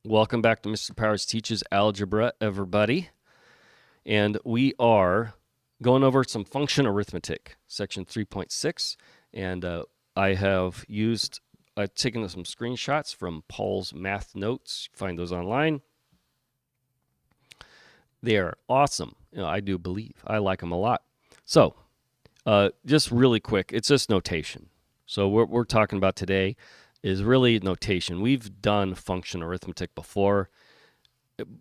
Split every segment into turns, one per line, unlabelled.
Welcome back to Mr. Powers Teaches Algebra, everybody. And we are going over some function arithmetic, section 3.6. And I have taken some screenshots from Paul's math notes. You find those online. They are awesome. I do believe. I like them a lot. So, just really quick, it's just notation. So, what we're talking about today is really notation. We've done function arithmetic before.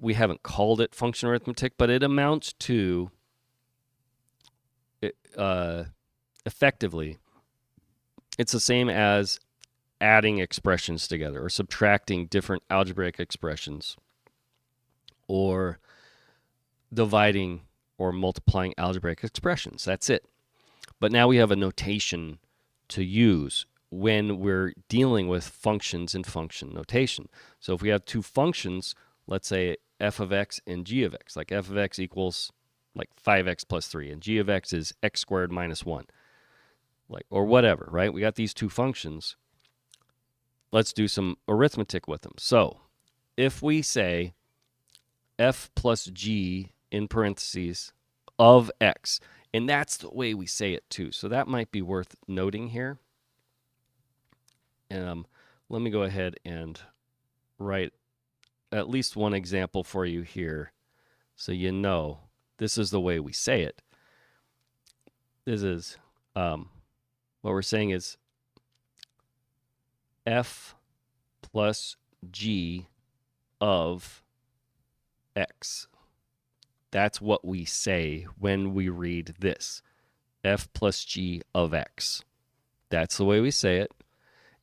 We haven't called it function arithmetic, but it amounts to effectively, it's the same as adding expressions together or subtracting different algebraic expressions or dividing or multiplying algebraic expressions. That's it. But now we have a notation to use when we're dealing with functions in function notation. So if we have two functions, let's say f of x and g of x, like f of x equals like 5x plus 3, and g of x is x squared minus 1, or whatever, right? We got these two functions. Let's do some arithmetic with them. So if we say f plus g in parentheses of x, and that's the way we say it too. So that might be worth noting here. Let me go ahead and write at least one example for you here so you know this is the way we say it. This is what we're saying is f plus g of x. That's what we say when we read this. F plus g of x. That's the way we say it.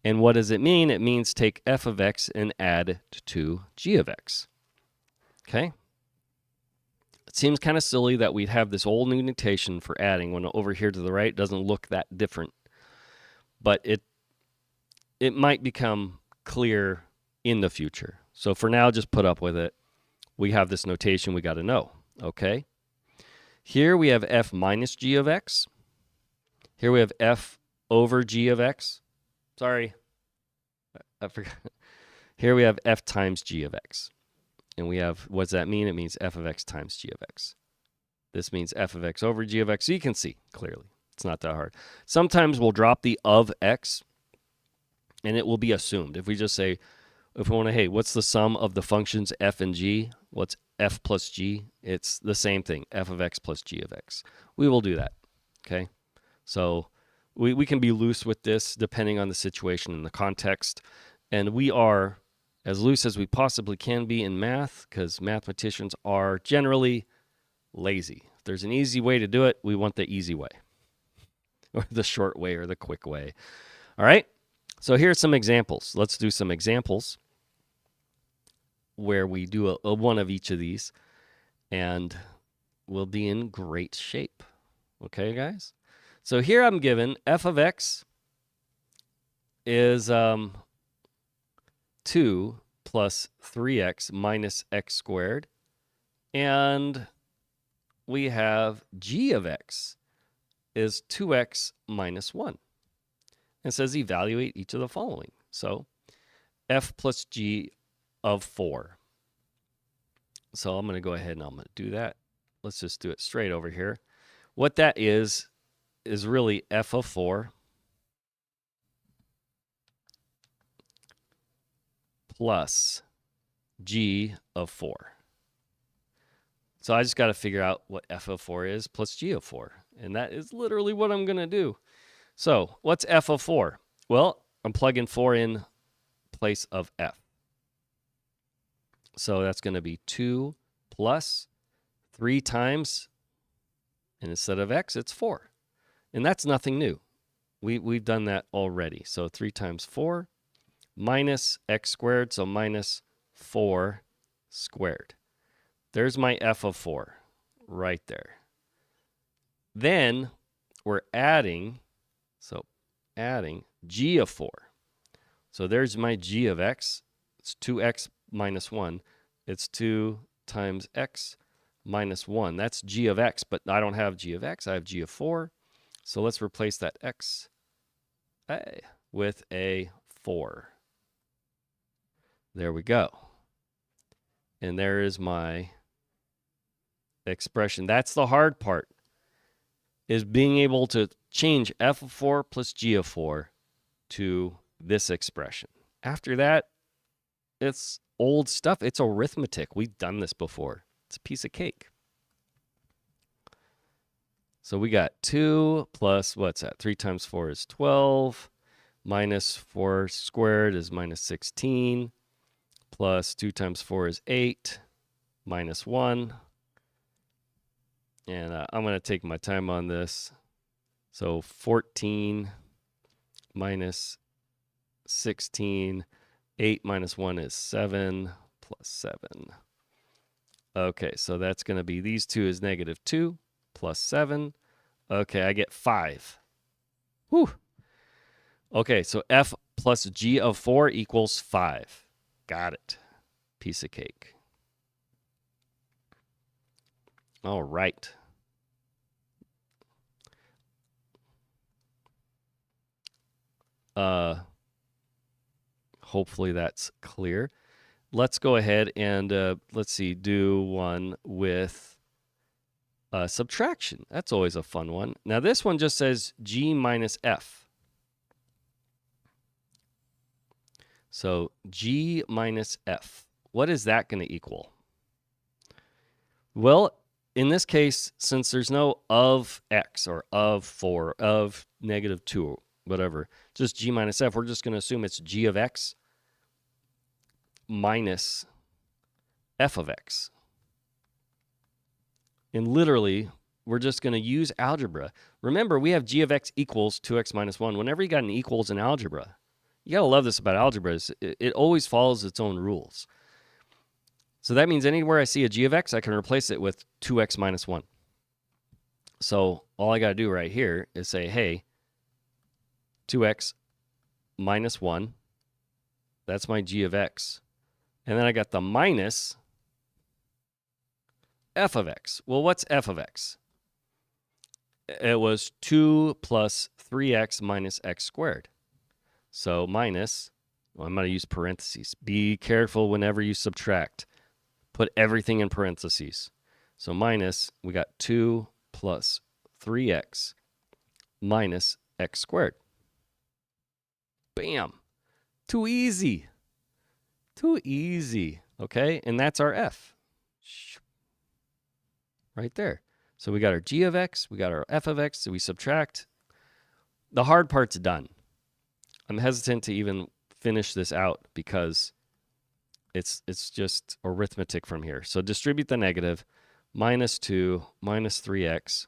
And what does it mean? It means take f of x and add to g of x. Okay? It seems kind of silly that we'd have this old new notation for adding when over here to the right it doesn't look that different. But it might become clear in the future. So for now, just put up with it. We have this notation we got to know. Okay? Here we have f minus g of x. Here we have f over g of x. Sorry, I forgot. Here we have f times g of x. And we have, what does that mean? It means f of x times g of x. This means f of x over g of x. So you can see clearly. It's not that hard. Sometimes we'll drop the of x, and it will be assumed. If we just say, if we want to, hey, what's the sum of the functions f and g? What's f plus g? It's the same thing, f of x plus g of x. We will do that, okay? So we can be loose with this depending on the situation and the context. And we are as loose as we possibly can be in math because mathematicians are generally lazy. If there's an easy way to do it, we want the easy way or the short way or the quick way. All right? So here's some examples. Let's do some examples where we do a one of each of these and we'll be in great shape. Okay, guys? So here I'm given f of x is 2 plus 3x minus x squared. And we have g of x is 2x minus 1. It says evaluate each of the following. So f plus g of 4. So I'm going to go ahead and I'm going to do that. Let's just do it straight over here. What that is really f of 4 plus g of 4. So I just got to figure out what f of 4 is plus g of 4. And that is literally what I'm going to do. So what's f of 4? Well, I'm plugging 4 in place of f. So that's going to be 2 plus 3 times, and instead of x, it's 4. And that's nothing new. We've done that already. So 3 times 4 minus x squared, so minus 4 squared. There's my f of 4 right there. Then we're adding, g of 4. So there's my g of x. It's 2x minus 1. It's 2 times x minus 1. That's g of x, but I don't have g of x. I have g of 4. So let's replace that x with a 4. There we go. And there is my expression. That's the hard part, is being able to change f of 4 plus g of 4 to this expression. After that, it's old stuff. It's arithmetic. We've done this before. It's a piece of cake. So we got 2 plus, what's that? 3 times 4 is 12. Minus 4 squared is minus 16. Plus 2 times 4 is 8. Minus 1. And I'm going to take my time on this. So 14 minus 16. 8 minus 1 is 7 plus 7. Okay, so that's going to be, these two is negative 2 plus 7. Okay, I get 5. Whew. Okay, so f plus g of 4 equals 5. Got it. Piece of cake. All right. Hopefully that's clear. Let's go ahead and let's see, do one with subtraction. That's always a fun one. Now this one just says g minus f. So g minus f. What is that going to equal? Well, in this case, since there's no of x or of 4, of negative 2, whatever, just g minus f, we're just going to assume it's g of x minus f of x. And literally, we're just going to use algebra. Remember, we have g of x equals 2x minus 1. Whenever you got an equals in algebra, you got to love this about algebra, is it always follows its own rules. So that means anywhere I see a g of x, I can replace it with 2x minus 1. So all I got to do right here is say, hey, 2x minus 1, that's my g of x. And then I got the minus f of x. Well, what's f of x? It was 2 plus 3x minus x squared. So minus, well, I'm going to use parentheses. Be careful whenever you subtract. Put everything in parentheses. So minus, we got 2 plus 3x minus x squared. Bam. Too easy. Too easy. Okay, and that's our f. Right there. So we got our g of x, we got our f of x, so we subtract. The hard part's done. I'm hesitant to even finish this out because it's just arithmetic from here. So distribute the negative. Minus 2 minus 3x.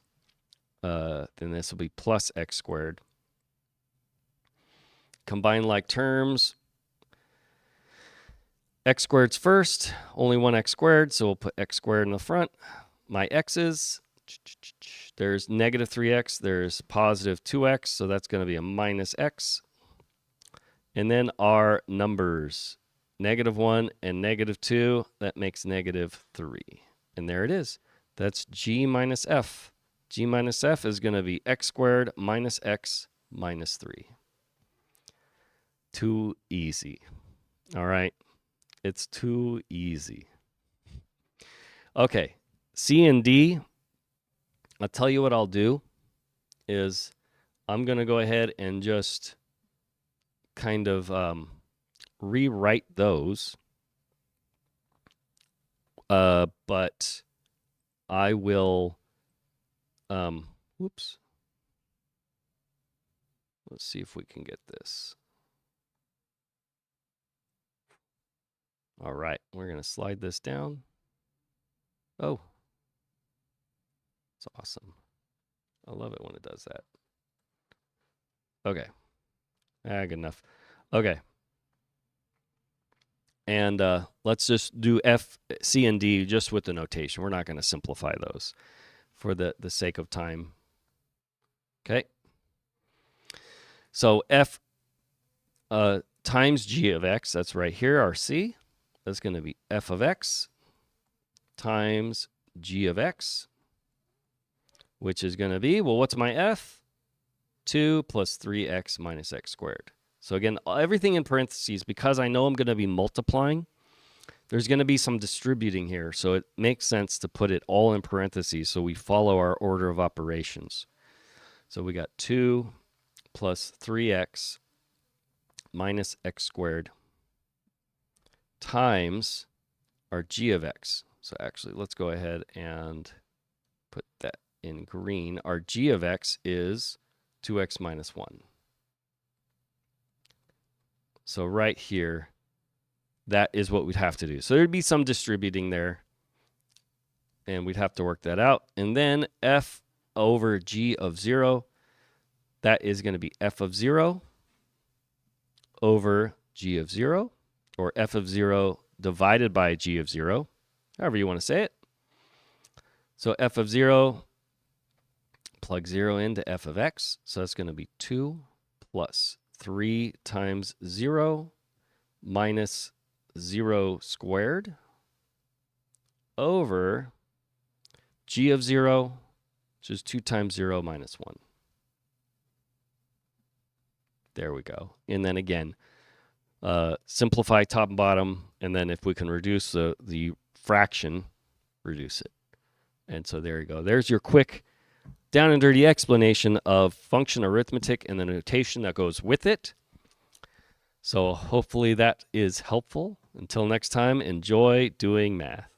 Then this will be plus x squared. Combine like terms. X squared's first. Only one x squared, so we'll put x squared in the front. My x's, there's negative 3x, there's positive 2x, so that's going to be a minus x. And then our numbers, negative 1 and negative 2, that makes negative 3. And there it is. That's g minus f. G minus f is going to be x squared minus x minus 3. Too easy. All right. It's too easy. Okay. C and D, I'll tell you what I'll do is I'm going to go ahead and just kind of rewrite those. But I will, whoops. Let's see if we can get this. All right, we're going to slide this down. Oh, it's awesome. I love it when it does that. Okay. Good enough. Okay. And let's just do F, C, and D just with the notation. We're not going to simplify those for the sake of time. Okay. So F times G of X, that's right here, our C. That's going to be F of X times G of X, which is going to be, well, what's my F? 2 plus 3x minus x squared. So again, everything in parentheses, because I know I'm going to be multiplying, there's going to be some distributing here, so it makes sense to put it all in parentheses so we follow our order of operations. So we got 2 plus 3x minus x squared times our g of x. So actually, let's go ahead and put that in green. Our g of x is 2x minus 1. So right here, that is what we'd have to do. So there'd be some distributing there, and we'd have to work that out. And then f over g of 0, that is going to be f of 0 over g of 0, or f of 0 divided by g of 0, however you want to say it. So f of 0, plug 0 into f of x, so that's going to be 2 plus 3 times 0 minus 0 squared over g of 0, which is 2 times 0 minus 1. There we go. And then again, simplify top and bottom, and then if we can reduce the fraction, reduce it. And so there you go. There's your quick down and dirty explanation of function arithmetic and the notation that goes with it. So hopefully that is helpful. Until next time, enjoy doing math.